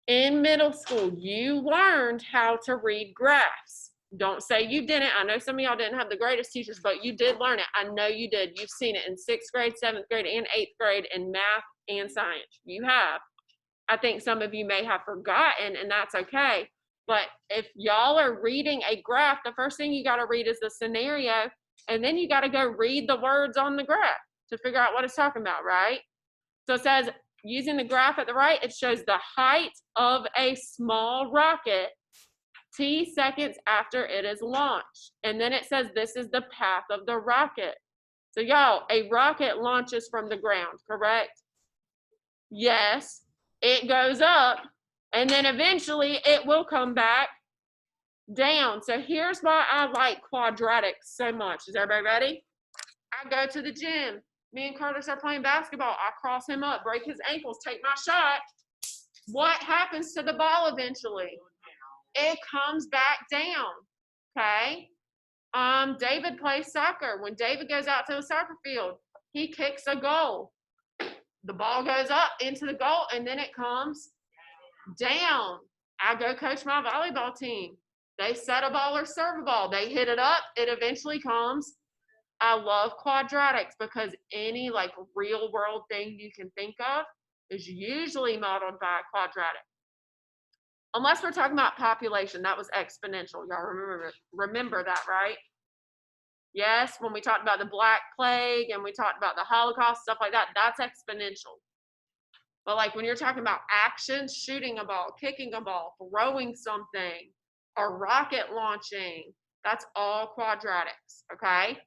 in middle school, you learned how to read graphs. Don't say you didn't. I know some of y'all didn't have the greatest teachers, but you did learn it. I know you did. You've seen it in 6th grade, 7th grade, and 8th grade in math and science. You have. I think some of you may have forgotten, and that's okay. But if y'all are reading a graph, the first thing you got to read is the scenario, and then you got to go read the words on the graph to figure out what it's talking about, right? So it says, using the graph at the right, it shows the height of a small rocket t seconds after it is launched. And then it says this is the path of the rocket. So y'all, a rocket launches from the ground, correct? Yes, it goes up, and then eventually it will come back down. So here's why I like quadratics so much. Is everybody ready? I go to the gym. Me and Curtis are playing basketball. I cross him up, break his ankles, take my shot. What happens to the ball eventually? It comes back down, okay? David plays soccer. When David goes out to the soccer field, he kicks a goal. The ball goes up into the goal, and then it comes down. I go coach my volleyball team. They set a ball or serve a ball. They hit it up. It eventually comes. I love quadratics because any like real world thing you can think of is usually modeled by a quadratic. Unless we're talking about population, that was exponential. Y'all remember that, right? Yes, when we talked about the Black Plague and we talked about the Holocaust, stuff like that, that's exponential. But like when you're talking about actions, shooting a ball, kicking a ball, throwing something, or rocket launching, that's all quadratics, okay?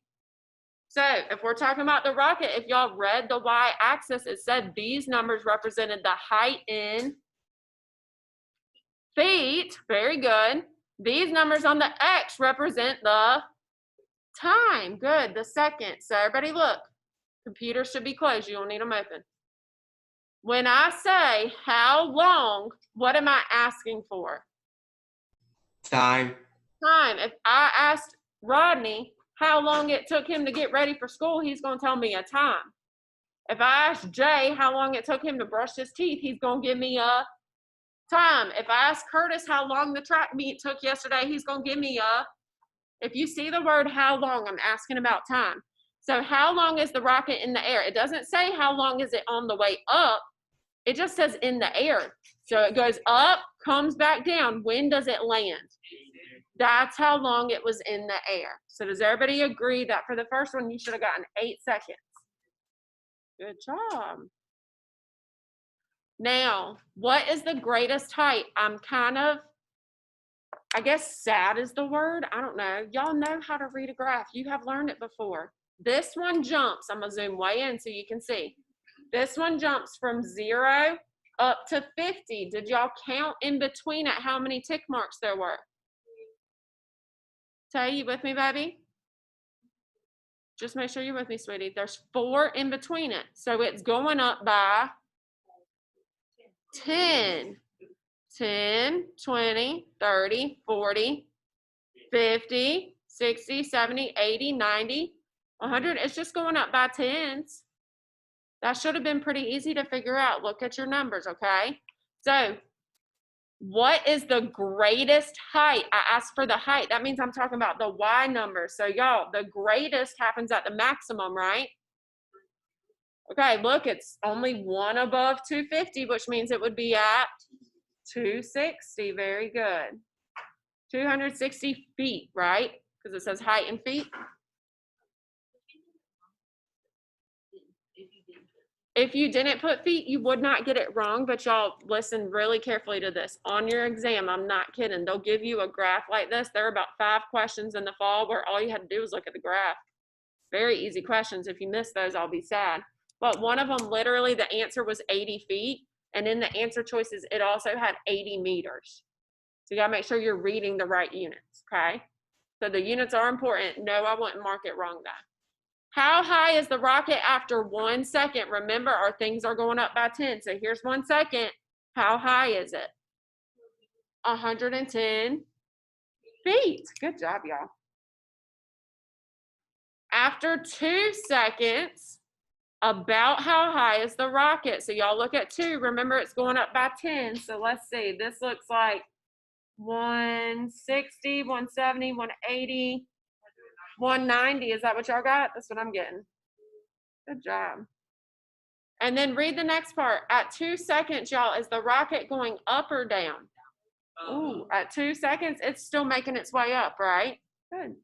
So if we're talking about the rocket, if y'all read the y-axis, it said these numbers represented the height in feet. Very good. These numbers on the x represent the time. Good. The second. So everybody look. Computers should be closed. You don't need them open. When I say how long, what am I asking for? Time. Time. If I asked Rodney how long it took him to get ready for school, he's going to tell me a time. If I ask Jay how long it took him to brush his teeth, he's going to give me a time. If I ask Curtis how long the track meet took yesterday, he's going to give me a. If you see the word how long, I'm asking about time. So how long is the rocket in the air? It doesn't say how long is it on the way up. It just says in the air. So it goes up, comes back down. When does it land? That's how long it was in the air. So does everybody agree that for the first one, you should have gotten 8 seconds? Good job. Now, what is the greatest height? I'm kind of, I guess sad is the word. I don't know. Y'all know how to read a graph. You have learned it before. This one jumps. I'm going to zoom way in so you can see. This one jumps from 0 up to 50. Did y'all count in between it how many tick marks there were? Tay, you with me, baby? Just make sure you're with me, sweetie. There's 4 in between it. So it's going up by 10. 10, 20, 30, 40, 50, 60, 70, 80, 90, 100. It's just going up by 10s. That should have been pretty easy to figure out. Look at your numbers, okay? So what is the greatest height? I asked for the height. That means I'm talking about the y number. So y'all, the greatest happens at the maximum, right? Okay, look, it's only 1 above 250, which means it would be at 260. Very good. 260 feet, right? Because it says height in feet. If you didn't put feet, you would not get it wrong, but y'all listen really carefully to this. On your exam, I'm not kidding, they'll give you a graph like this. There are about 5 questions in the fall where all you had to do was look at the graph. Very easy questions. If you miss those, I'll be sad. But one of them, literally, the answer was 80 feet. And in the answer choices, it also had 80 meters. So you gotta make sure you're reading the right units, okay? So the units are important. No, I wouldn't mark it wrong though. How high is the rocket after 1 second? Remember, our things are going up by 10. So here's 1 second. How high is it? 110 feet. Good job, y'all. After 2 seconds, About how high is the rocket? So y'all look at 2. Remember, it's going up by 10. So let's see. This looks like 160, 170, 180, 190. Is that what y'all got? That's what I'm getting. Good job. And then read the next part. At 2 seconds, y'all, is the rocket going up or down? Ooh, at 2 seconds, it's still making its way up, right? Good.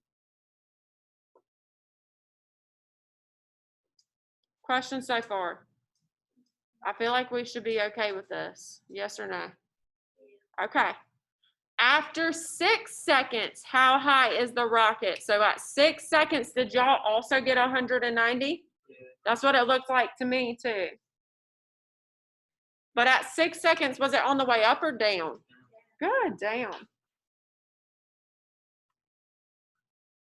Questions so far? I feel like we should be okay with this. Yes or no? Okay. After 6 seconds, how high is the rocket? So at 6 seconds, did y'all also get 190? That's what it looked like to me too. But at 6 seconds, was it on the way up or down? Good, down.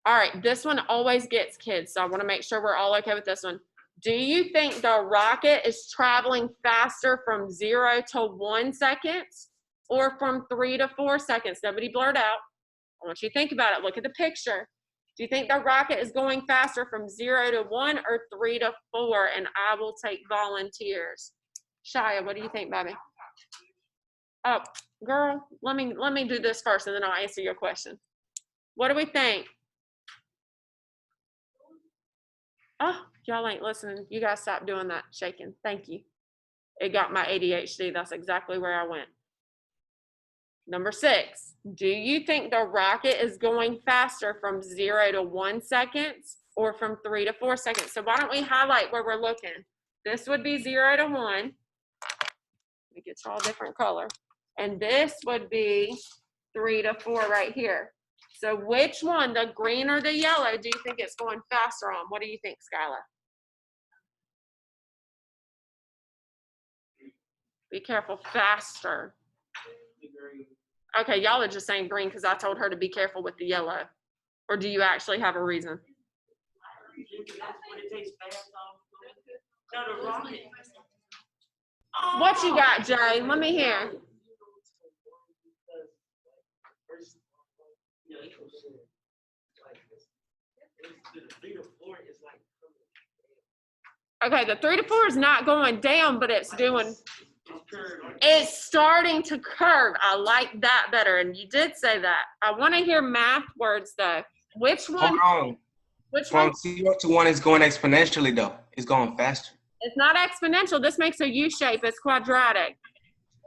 All right, this one always gets kids, so I want to make sure we're all okay with this one. Do you think the rocket is traveling faster from 0 to 1 seconds or from 3 to 4 seconds? Nobody blurt out. I want you to think about it. Look at the picture. Do you think the rocket is going faster from 0 to 1 or 3 to 4? And I will take volunteers. Shia, what do you think, baby? Oh, girl, let me do this first, and then I'll answer your question. What do we think? Oh, y'all ain't listening. You guys stop doing that shaking. Thank you. It got my ADHD. That's exactly where I went. Number 6, do you think the rocket is going faster from 0 to 1 seconds or from 3 to 4 seconds? So why don't we highlight where we're looking? This would be 0 to 1. Let me get y'all a different color. And this would be 3 to 4 right here. So which one, the green or the yellow, do you think it's going faster on? What do you think, Skylar? Be careful, faster. Okay, y'all are just saying green because I told her to be careful with the yellow. Or do you actually have a reason? What you got, Jay? Let me hear. Okay, the 3 to 4 is not going down, but it's starting to curve. I like that better, and you did say that. I want to hear math words though. Which one? Hold on. Which From one? 0 to 1 is going exponentially though. It's going faster. It's not exponential. This makes a U shape. It's quadratic.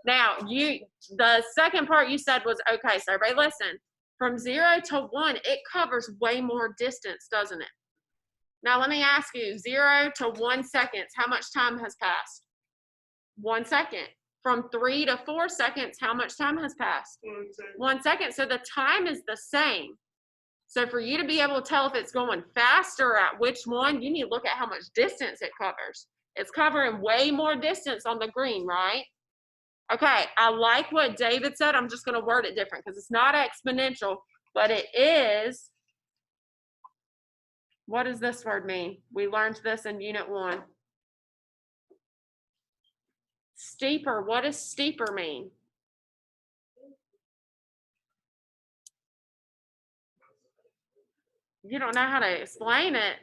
Now, the second part you said was okay. So everybody listen. From 0 to 1, it covers way more distance, doesn't it? Now, let me ask you, 0 to 1 seconds, how much time has passed? 1 second. From 3 to 4 seconds, how much time has passed? 1 second. So the time is the same. So for you to be able to tell if it's going faster at which one, you need to look at how much distance it covers. It's covering way more distance on the green, right? Okay, I like what David said. I'm just going to word it different because it's not exponential, but it is. What does this word mean? We learned this in Unit 1. Steeper. What does steeper mean? You don't know how to explain it.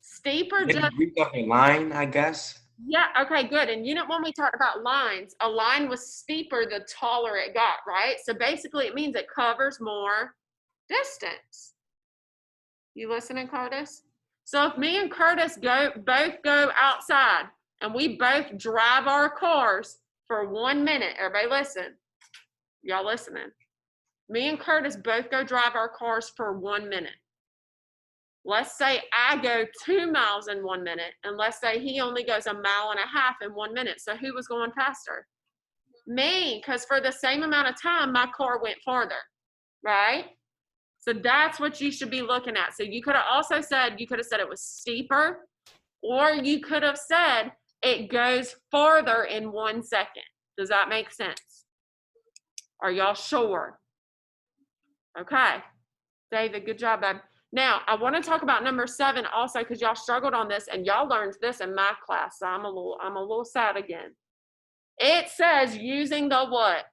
Steeper just. Read up a line, I guess. Yeah, okay, good. In Unit 1, we talked about lines. A line was steeper the taller it got, right? So basically, it means it covers more distance. You listening, Curtis? So if me and Curtis both go outside and we both drive our cars for 1 minute, everybody listen. Y'all listening? Me and Curtis both go drive our cars for 1 minute. Let's say I go 2 miles in 1 minute, and let's say he only goes 1.5 miles in 1 minute. So who was going faster? Me, because for the same amount of time, my car went farther, right? So that's what you should be looking at. So you could have also said, it was steeper, or you could have said it goes farther in 1 second. Does that make sense? Are y'all sure? Okay. David, good job, babe. Now, I want to talk about number 7 also because y'all struggled on this and y'all learned this in my class. So I'm a little sad again. It says using the what?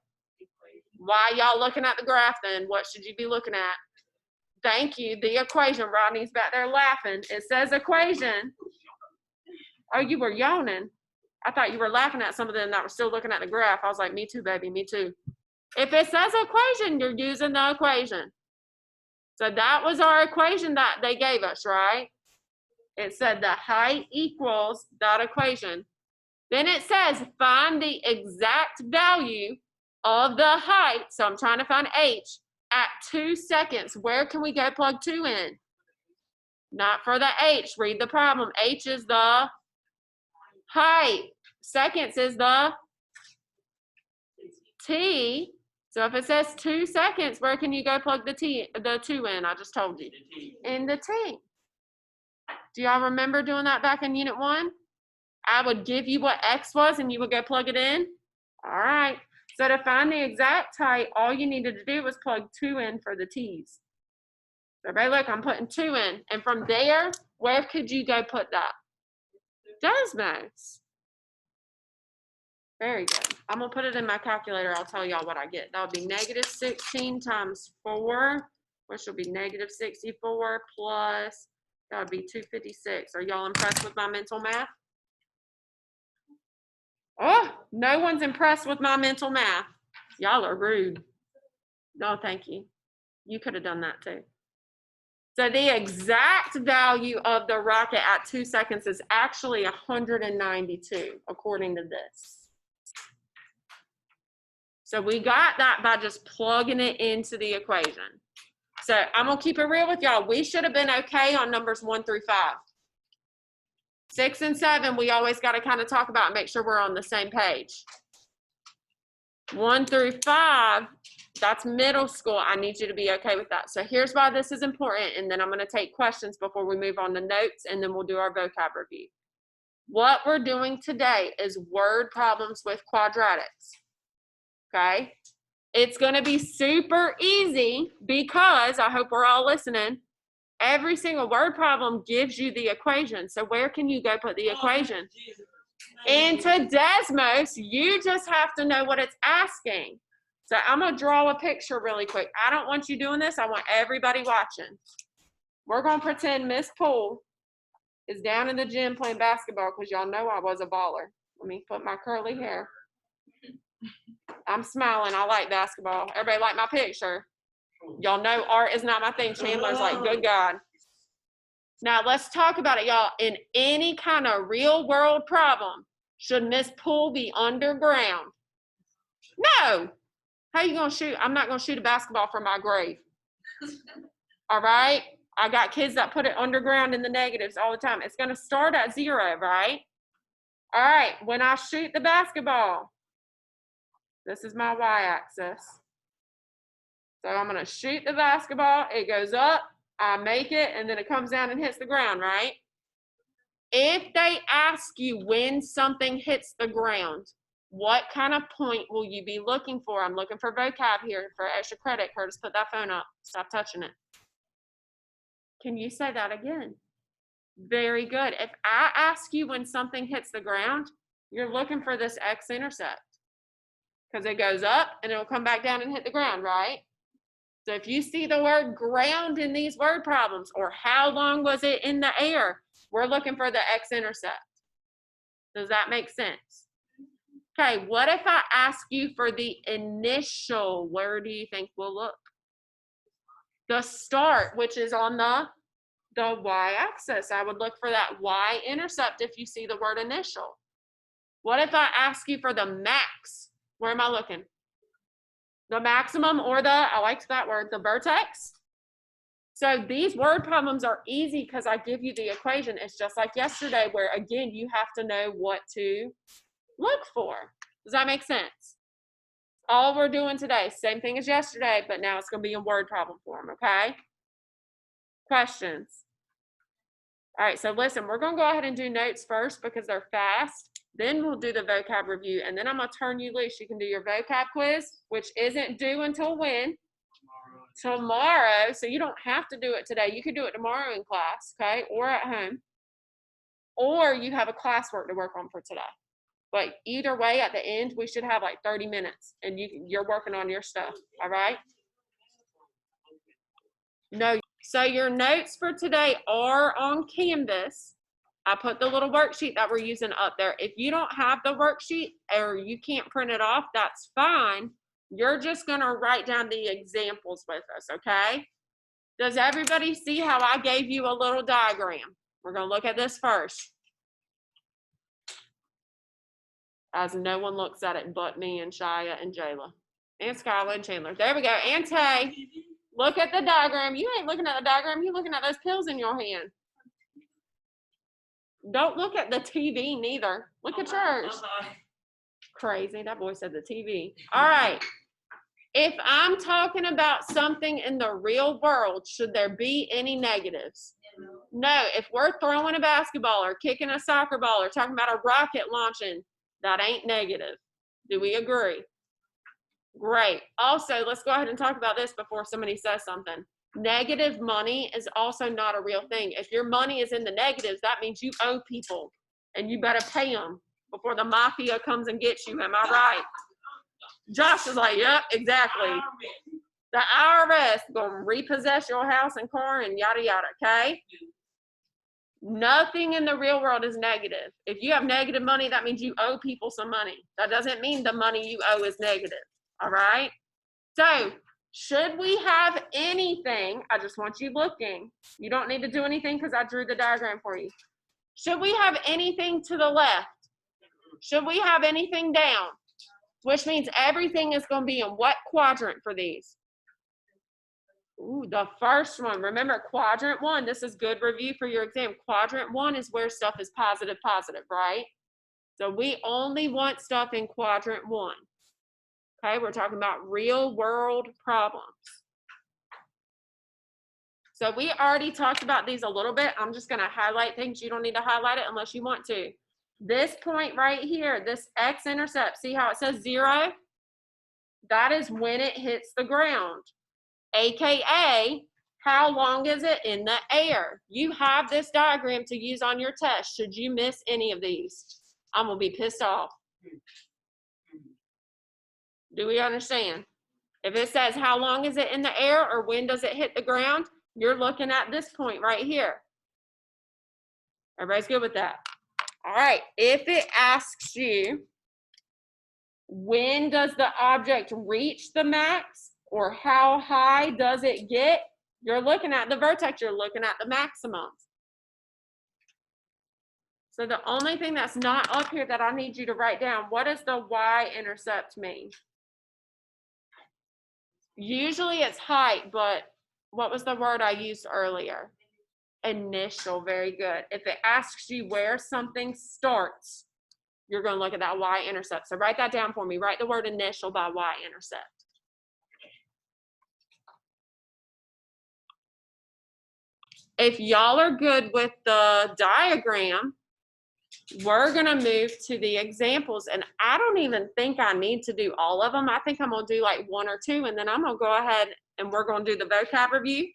Why y'all looking at the graph then? What should you be looking at? Thank you. The equation. Rodney's back there laughing. It says equation. Oh, you were yawning. I thought you were laughing at some of them that were still looking at the graph. I was like, me too, baby, me too. If it says equation, you're using the equation. So that was our equation that they gave us, right? It said the height equals that equation. Then it says find the exact value of the height. So I'm trying to find H at 2 seconds. Where can we go plug 2 in? Not for the H. Read the problem. H is the height. Seconds is the T. So if it says 2 seconds, where can you go plug the 2 in? I just told you. In the T. Do y'all remember doing that back in Unit 1? I would give you what X was and you would go plug it in. All right. So to find the exact height, all you needed to do was plug 2 in for the T's. Everybody look, I'm putting 2 in. And from there, where could you go put that? Desmos. Very good. I'm going to put it in my calculator. I'll tell y'all what I get. That would be negative 16 times 4, which will be negative 64 plus, that would be 256. Are y'all impressed with my mental math? Oh, no one's impressed with my mental math. Y'all are rude. No, thank you. You could have done that too. So the exact value of the rocket at 2 seconds is actually 192, according to this. So we got that by just plugging it into the equation. So I'm going to keep it real with y'all. We should have been okay on numbers 1 through 5. 6 and 7, we always got to kind of talk about and make sure we're on the same page. 1 through 5, that's middle school. I need you to be okay with that. So here's why this is important, and then I'm going to take questions before we move on to notes, and then we'll do our vocab review. What we're doing today is word problems with quadratics. Okay? It's going to be super easy because, I hope we're all listening, every single word problem gives you the equation. So where can you go put the equation? Into Desmos. You just have to know what it's asking. So I'm going to draw a picture really quick. I don't want you doing this. I want everybody watching. We're going to pretend Miss Poole is down in the gym playing basketball because y'all know I was a baller. Let me put my curly hair. I'm smiling. I like basketball. Everybody like my picture? Y'all know art is not my thing. Chandler's like, good God. Now let's talk about it, y'all. In any kind of real world problem, should Miss Poole be underground? No. How you gonna shoot? I'm not gonna shoot a basketball from my grave. All right? I got kids that put it underground in the negatives all the time. It's gonna start at 0, right? All right, when I shoot the basketball, this is my y-axis. So I'm gonna shoot the basketball, it goes up, I make it, and then it comes down and hits the ground, right? If they ask you when something hits the ground, what kind of point will you be looking for? I'm looking for vocab here for extra credit. Curtis, put that phone up. Stop touching it. Can you say that again? Very good. If I ask you when something hits the ground, you're looking for this x-intercept because it goes up and it'll come back down and hit the ground, right? So if you see the word ground in these word problems, or how long was it in the air, we're looking for the x-intercept. Does that make sense? Okay, what if I ask you for the initial? Where do you think we'll look? The start, which is on the y-axis. I would look for that y-intercept if you see the word initial. What if I ask you for the max? Where am I looking? The maximum, or the, I liked that word, the vertex. So these word problems are easy because I give you the equation. It's just like yesterday where, again, you have to know what to look for. Does that make sense? All we're doing today, same thing as yesterday, but now it's going to be in word problem form, okay? Questions? All right, so listen, we're going to go ahead and do notes first because they're fast. Then we'll do the vocab review, and then I'm going to turn you loose. You can do your vocab quiz, which isn't due until when? Tomorrow. So you don't have to do it today. You can do it tomorrow in class, okay, or at home. Or you have a classwork to work on for today. But either way, at the end, we should have like 30 minutes, and you're working on your stuff, all right? No. So your notes for today are on Canvas. I put the little worksheet that we're using up there. If you don't have the worksheet or you can't print it off, that's fine. You're just going to write down the examples with us, okay? Does everybody see how I gave you a little diagram? We're going to look at this first. As no one looks at it but me and Shia and Jayla. And Skyla and Chandler. There we go. And Tay, look at the diagram. You ain't looking at the diagram. You're looking at those pills in your hand. Don't look at the TV neither. Look at yours. Crazy. That boy said the TV. All right. If I'm talking about something in the real world, should there be any negatives? No. If we're throwing a basketball or kicking a soccer ball or talking about a rocket launching, that ain't negative. Do we agree? Great. Also, let's go ahead and talk about this before somebody says something. Negative money is also not a real thing. If your money is in the negatives, that means you owe people and you better pay them before the mafia comes and gets you. Am I right? Josh is like, yep, exactly. The IRS going to repossess your house and car and yada, yada, okay? Nothing in the real world is negative. If you have negative money, that means you owe people some money. That doesn't mean the money you owe is negative, all right? So, should we have anything? I just want you looking. You don't need to do anything because I drew the diagram for you. Should we have anything to the left? Should we have anything down? Which means everything is going to be in what quadrant for these? Ooh, the first one. Remember, quadrant one. This is good review for your exam. Quadrant one is where stuff is positive, positive, right? So we only want stuff in quadrant one. Okay, we're talking about real world problems. So we already talked about these a little bit. I'm just going to highlight things. You don't need to highlight it unless you want to. This point right here, this x-intercept, see how it says 0? That is when it hits the ground, AKA, how long is it in the air? You have this diagram to use on your test. Should you miss any of these, I'm going to be pissed off. Do we understand? If it says how long is it in the air or when does it hit the ground, you're looking at this point right here. Everybody's good with that? All right. If it asks you, when does the object reach the max or how high does it get, you're looking at the vertex, you're looking at the maximums. So the only thing that's not up here that I need you to write down, what does the y-intercept mean? Usually it's height, but what was the word I used earlier? Initial, very good. If it asks you where something starts, you're going to look at that y-intercept. So write that down for me. Write the word initial by y-intercept. If y'all are good with the diagram, we're going to move to the examples. And I don't even think I need to do all of them. I think I'm going to do like 1 or 2, and then I'm going to go ahead and we're going to do the vocab review.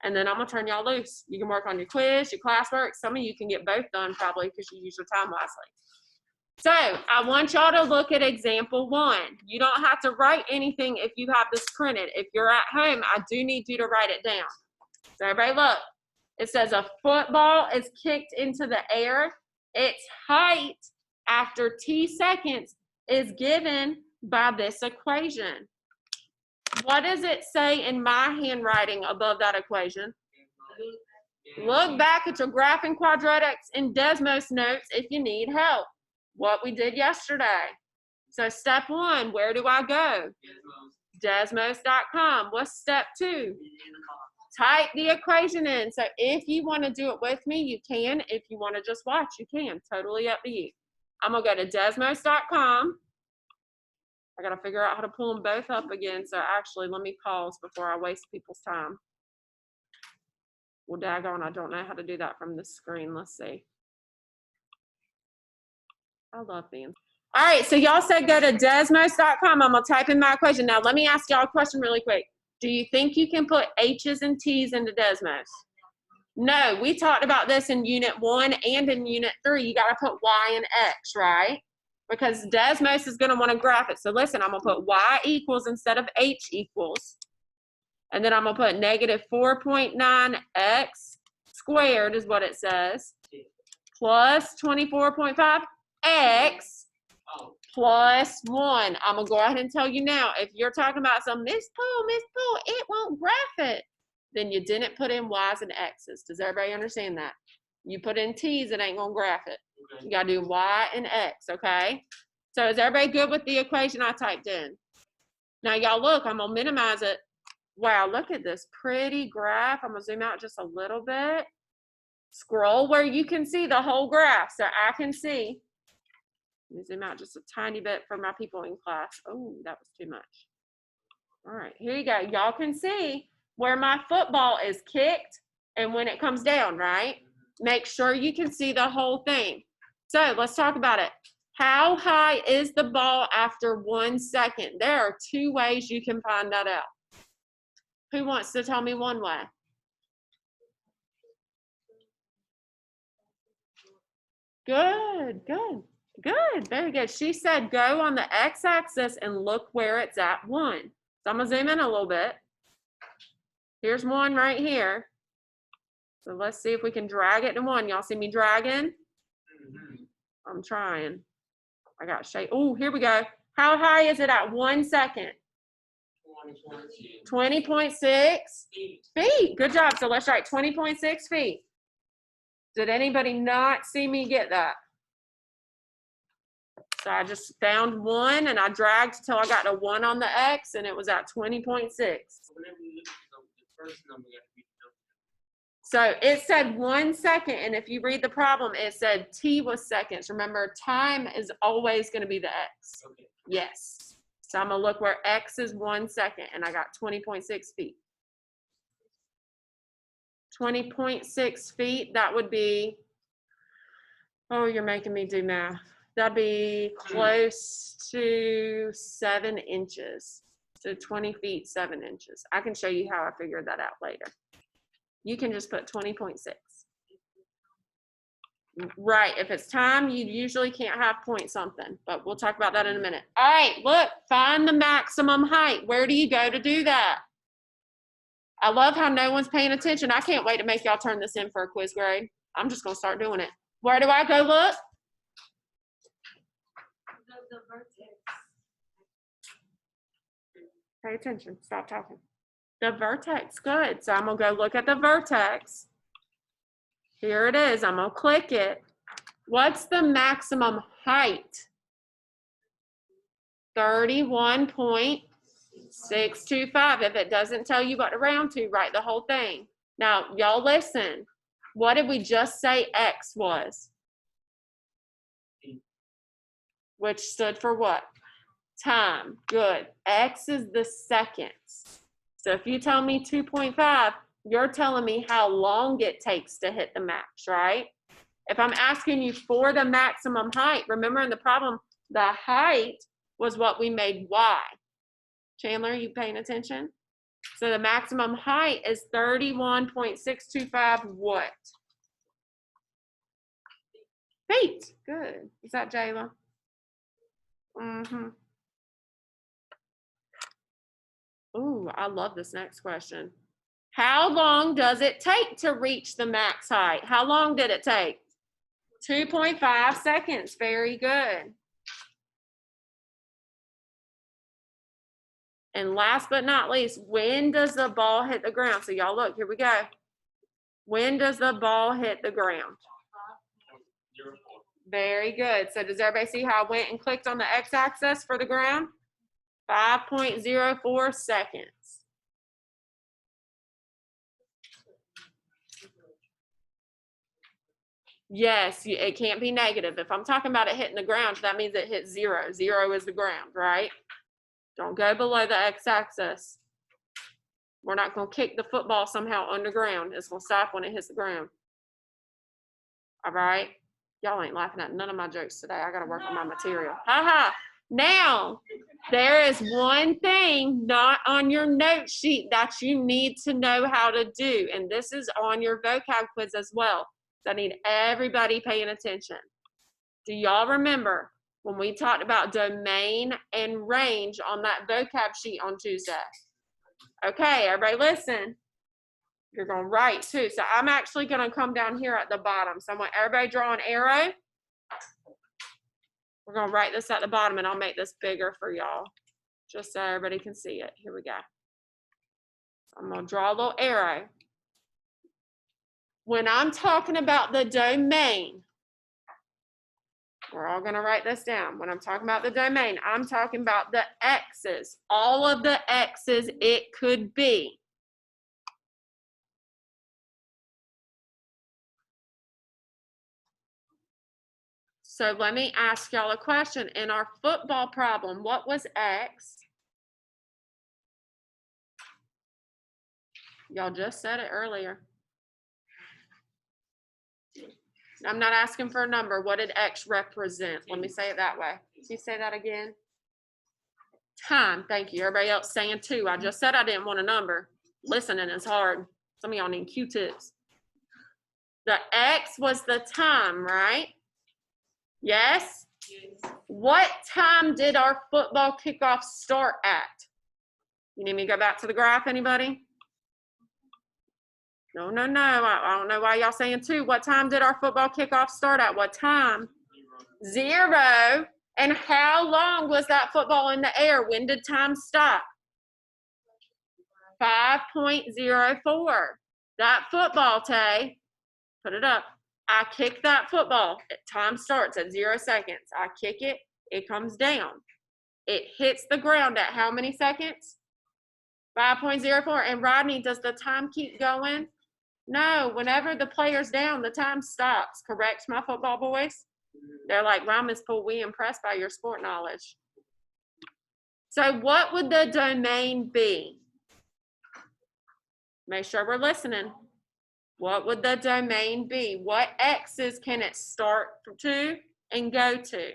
And then I'm going to turn y'all loose. You can work on your quiz, your classwork. Some of you can get both done probably because you use your time wisely. So I want y'all to look at example 1. You don't have to write anything if you have this printed. If you're at home, I do need you to write it down. So everybody look. It says a football is kicked into the air. Its height after t seconds is given by this equation. What does it say in my handwriting above that equation? Look back at your graph and quadratics and Desmos notes if you need help. What we did yesterday. So step 1, where do I go? Desmos.com. What's step 2? Type the equation in. So if you want to do it with me, you can. If you want to just watch, you can. Totally up to you. I'm going to go to Desmos.com. I got to figure out how to pull them both up again. So actually, let me pause before I waste people's time. Well, daggone, I don't know how to do that from the screen. Let's see. I love being. All right, so y'all said go to Desmos.com. I'm going to type in my equation. Now, let me ask y'all a question really quick. Do you think you can put H's and T's into Desmos? No, we talked about this in Unit 1 and in Unit 3. You got to put Y and X, right? Because Desmos is going to want to graph it. So listen, I'm going to put Y equals instead of H equals. And then I'm going to put negative 4.9x squared is what it says, plus 24.5x plus 1. I'm going to go ahead and tell you now, if you're talking about some Miss Poole, it won't graph it, then you didn't put in y's and x's. Does everybody understand that? You put in t's, it ain't going to graph it. You got to do y and x, okay? So is everybody good with the equation I typed in? Now, y'all look, I'm going to minimize it. Wow, look at this pretty graph. I'm going to zoom out just a little bit. Scroll where you can see the whole graph so I can see. Let me zoom out just a tiny bit for my people in class. Oh, that was too much. All right, here you go. Y'all can see where my football is kicked and when it comes down, right? Make sure you can see the whole thing. So let's talk about it. How high is the ball after 1 second? There are 2 ways you can find that out. Who wants to tell me one way? Good, good, good, very good. She said go on the x-axis and look where it's at 1. So I'm gonna zoom in a little bit. Here's 1 right here. So let's see if we can drag it to 1. Y'all see me dragging? I'm trying. I got shade. Oh, here we go. How high is it at 1 second? 20.6 feet. Good job. So let's write 20.6 feet. Did anybody not see me get that? So I just found 1 and I dragged till I got to 1 on the X and it was at 20.6. So it said 1 second, and if you read the problem, it said T was seconds. Remember, time is always going to be the X. Okay. Yes. So I'm going to look where X is 1 second, and I got 20.6 feet. 20.6 feet, that would be, oh, you're making me do math. That'd be close to 7 inches. So 20 feet, 7 inches. I can show you how I figured that out later. You can just put 20.6. Right, if it's time, you usually can't have point something, but we'll talk about that in a minute. All right, look, find the maximum height. Where do you go to do that? I love how no one's paying attention. I can't wait to make y'all turn this in for a quiz grade. I'm just gonna start doing it. Where do I go look? The vertex. Pay attention, stop talking. The vertex, good. So I'm gonna go look at the vertex. Here it is, I'm gonna click it. What's the maximum height? 31.625. If it doesn't tell you what to round to, write the whole thing. Now, y'all listen. What did we just say X was? Which stood for what? Time. Good. X is the seconds. So if you tell me 2.5, you're telling me how long it takes to hit the max, right? If I'm asking you for the maximum height, remember in the problem, the height was what we made Y. Chandler, you paying attention? So the maximum height is 31.625 what? Feet. Good. Is that Jayla? Mm-hmm. Ooh, I love this next question. How long does it take to reach the max height? How long did it take? 2.5 seconds. Very good. And last but not least, when does the ball hit the ground? So y'all look, here we go. When does the ball hit the ground? Very good. So does everybody see how I went and clicked on the x-axis for the ground? 5.04 seconds. Yes, it can't be negative. If I'm talking about it hitting the ground, that means it hits 0. 0 is the ground, right? Don't go below the x-axis. We're not going to kick the football somehow underground. It's going to stop when it hits the ground. All right? Y'all ain't laughing at none of my jokes today. I got to work on my material. Ha-ha. Now, there is one thing not on your note sheet that you need to know how to do, and this is on your vocab quiz as well. So I need everybody paying attention. Do y'all remember when we talked about domain and range on that vocab sheet on Tuesday? Okay, everybody listen. You're going to write too. So I'm actually going to come down here at the bottom. So I want everybody draw an arrow. We're going to write this at the bottom, and I'll make this bigger for y'all just so everybody can see it. Here we go. I'm going to draw a little arrow. When I'm talking about the domain, we're all going to write this down. When I'm talking about the domain, I'm talking about the x's, all of the x's it could be. So let me ask y'all a question. In our football problem, what was x? Y'all just said it earlier. I'm not asking for a number. What did x represent? Let me say it that way. Can you say that again? Time. Thank you. Everybody else saying 2. I just said I didn't want a number. Listening is hard. Some of y'all need Q-tips. The x was the time, right? Yes? What time did our football kickoff start at? You need me to go back to the graph, anybody? No. I don't know why y'all saying 2. What time did our football kickoff start at? What time? 0. And how long was that football in the air? When did time stop? 5.04. That football, Tay, put it up. I kick that football. Time starts at 0 seconds. I kick it. It comes down. It hits the ground at how many seconds? 5.04. And Rodney, does the time keep going? No. Whenever the player's down, the time stops. Correct, my football boys? They're like, wow, Miss Poole, we impressed by your sport knowledge. So what would the domain be? Make sure we're listening. What would the domain be? What x's can it start to and go to?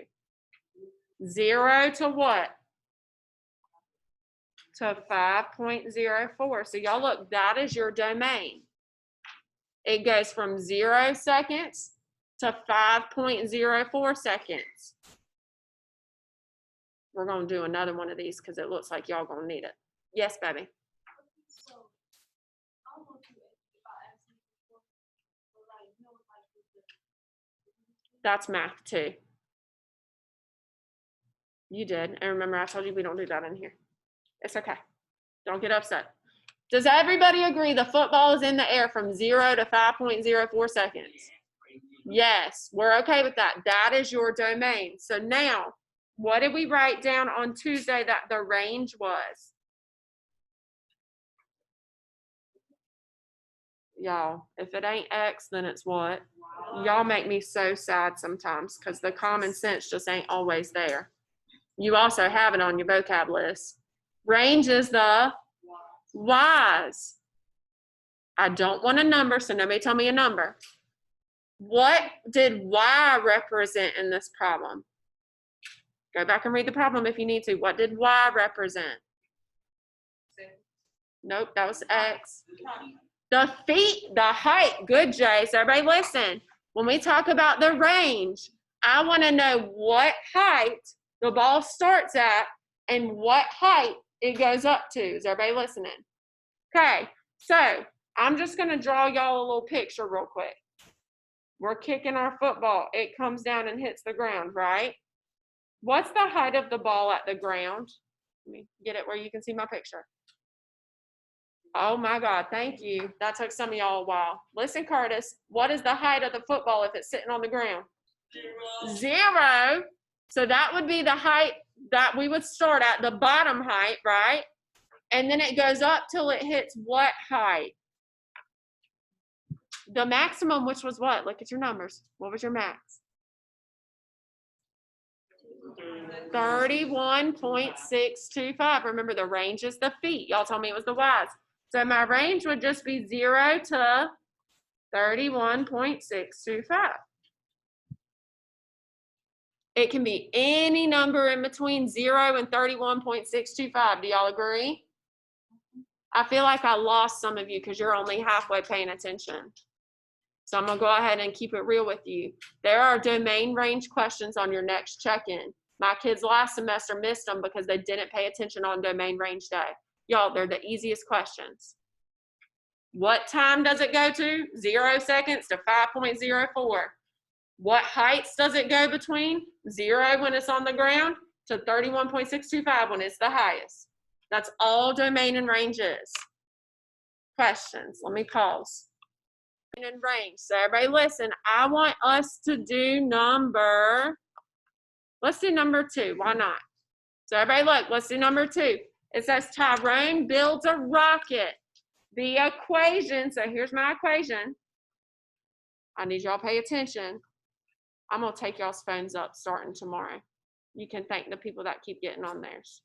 0 to what? To 5.04. So y'all look, that is your domain. It goes from 0 seconds to 5.04 seconds. We're going to do another one of these because it looks like y'all going to need it. Yes, baby. That's math too. You did. And remember, I told you we don't do that in here. It's okay. Don't get upset. Does everybody agree the football is in the air from 0 to 5.04 seconds? Yes, we're okay with that. That is your domain. So now, what did we write down on Tuesday that the range was? Y'all, if it ain't X, then it's what? Y'all make me so sad sometimes because the common sense just ain't always there. You also have it on your vocab list. Range is the Y's. I don't want a number, so nobody tell me a number. What did Y represent in this problem? Go back and read the problem if you need to. What did Y represent? Nope, that was X. The feet, the height. Good, Jay. So everybody listen. When we talk about the range, I want to know what height the ball starts at and what height it goes up to. Is everybody listening? Okay, so I'm just going to draw y'all a little picture real quick. We're kicking our football. It comes down and hits the ground, right? What's the height of the ball at the ground? Let me get it where you can see my picture. Oh my God, thank you. That took some of y'all a while. Listen, Curtis, what is the height of the football if it's sitting on the ground? 0. So that would be the height that we would start at, the bottom height, right? And then it goes up till it hits what height? The maximum, which was what? Look at your numbers. What was your max? 31.625. Remember, the range is the feet. Y'all told me it was the Y's. So my range would just be 0 to 31.625. It can be any number in between 0 and 31.625. Do y'all agree? I feel like I lost some of you because you're only halfway paying attention. So I'm going to go ahead and keep it real with you. There are domain range questions on your next check-in. My kids last semester missed them because they didn't pay attention on domain range day. Y'all, they're the easiest questions. What time does it go to? 0 seconds to 5.04. What heights does it go between? 0 when it's on the ground to 31.625 when it's the highest. That's all domain and range is. Questions? Let me pause. Domain and range. So everybody listen, I want us to do let's do number 2. Why not? So everybody look, let's do number 2. It says Tyrone builds a rocket. The equation, so here's my equation. I need y'all to pay attention. I'm going to take y'all's phones up starting tomorrow. You can thank the people that keep getting on theirs.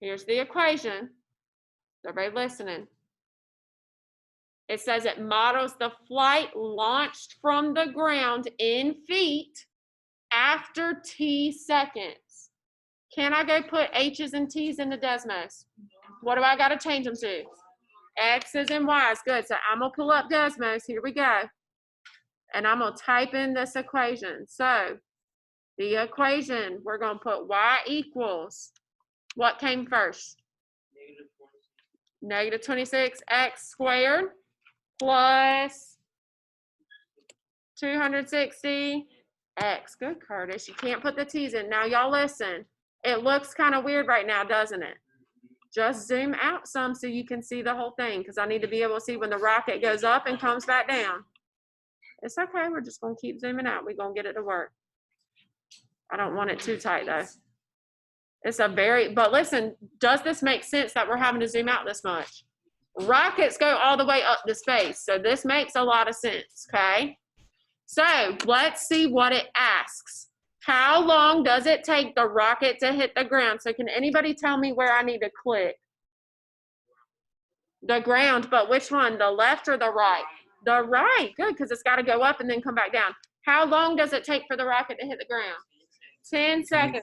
Here's the equation. Everybody listening. It says it models the flight launched from the ground in feet after t seconds. Can I go put H's and T's in the Desmos? What do I got to change them to? X's and Y's. Good. So I'm going to pull up Desmos. Here we go. And I'm going to type in this equation. So the equation, we're going to put y equals, what came first? Negative 26x squared plus 260x. Good, Curtis. You can't put the t's in. Now, y'all listen. It looks kind of weird right now, doesn't it? Just zoom out some so you can see the whole thing, because I need to be able to see when the rocket goes up and comes back down. It's okay. We're just going to keep zooming out. We're going to get it to work. I don't want it too tight, though. It's but listen, does this make sense that we're having to zoom out this much? Rockets go all the way up to space, so this makes a lot of sense, okay? So let's see what it asks. How long does it take the rocket to hit the ground? So can anybody tell me where I need to click? The ground, but which one? The left or the right? The right. Good, because it's got to go up and then come back down. How long does it take for the rocket to hit the ground? 10 seconds.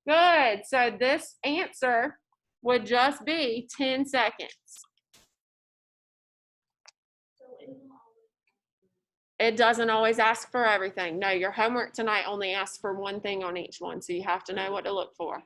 Good. So this answer would just be 10 seconds. It doesn't always ask for everything. No, your homework tonight only asks for one thing on each one, so you have to know what to look for.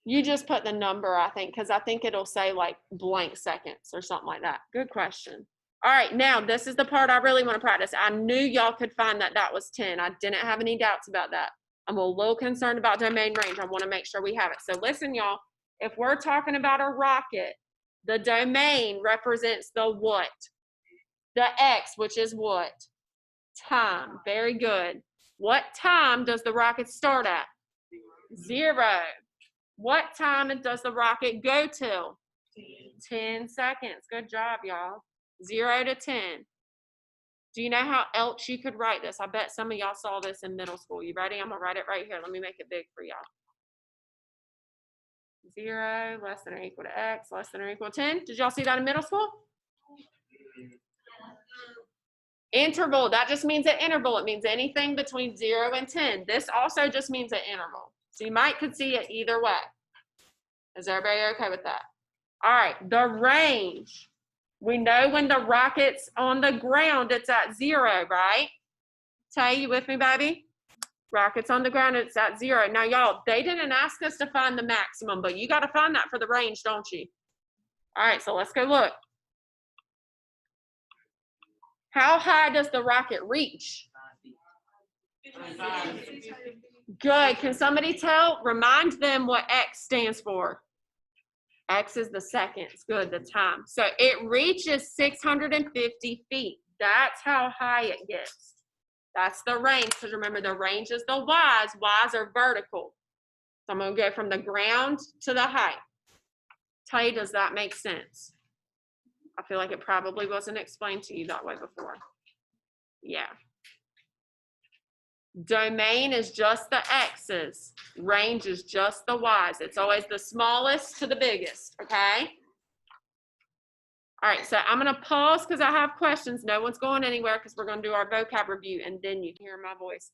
You just put the number, I think, because I think it'll say like blank seconds or something like that. Good question. All right, now this is the part I really want to practice. I knew y'all could find that that was 10. I didn't have any doubts about that. I'm a little concerned about domain range. I want to make sure we have it. So listen, y'all, if we're talking about a rocket, the domain represents the what? The X, which is what? Time. Very good. What time does the rocket start at? 0. What time does the rocket go till? 10 seconds. Good job, y'all. 0 to 10. Do you know how else you could write this? I bet some of y'all saw this in middle school. You ready? I'm going to write it right here. Let me make it big for y'all. 0 less than or equal to X less than or equal to 10. Did y'all see that in middle school? Interval, that just means an interval. It means anything between 0 and 10. This also just means an interval. So you could see it either way. Is everybody okay with that? All right, the range. We know when the rocket's on the ground, it's at 0, right? Tay, you with me, baby? Rocket's on the ground, it's at 0. Now, y'all, they didn't ask us to find the maximum, but you got to find that for the range, don't you? All right, so let's go look. How high does the rocket reach? Good. Can somebody remind them what X stands for? X is the seconds. Good, the time. So it reaches 650 feet. That's how high it gets. That's the range, because remember, the range is the Y's. Y's are vertical. So I'm going to go from the ground to the height. Tay, does that make sense? I feel like it probably wasn't explained to you that way before. Yeah. Domain is just the X's. Range is just the Y's. It's always the smallest to the biggest, okay? All right, so I'm going to pause because I have questions. No one's going anywhere because we're going to do our vocab review, and then you can hear my voice.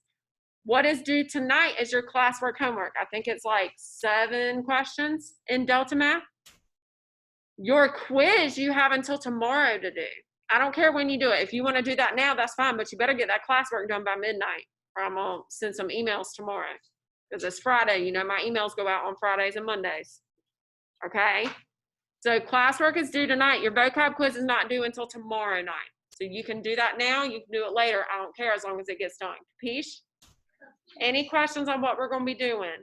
What is due tonight is your classwork homework. I think it's like 7 questions in Delta Math. Your quiz you have until tomorrow to do. I don't care when you do it. If you want to do that now, that's fine, but you better get that classwork done by midnight, or I'm going to send some emails tomorrow. because it's Friday. You know, my emails go out on Fridays and Mondays. Okay? So classwork is due tonight. Your vocab quiz is not due until tomorrow night. So you can do that now. You can do it later. I don't care as long as it gets done. Peace? Any questions on what we're going to be doing?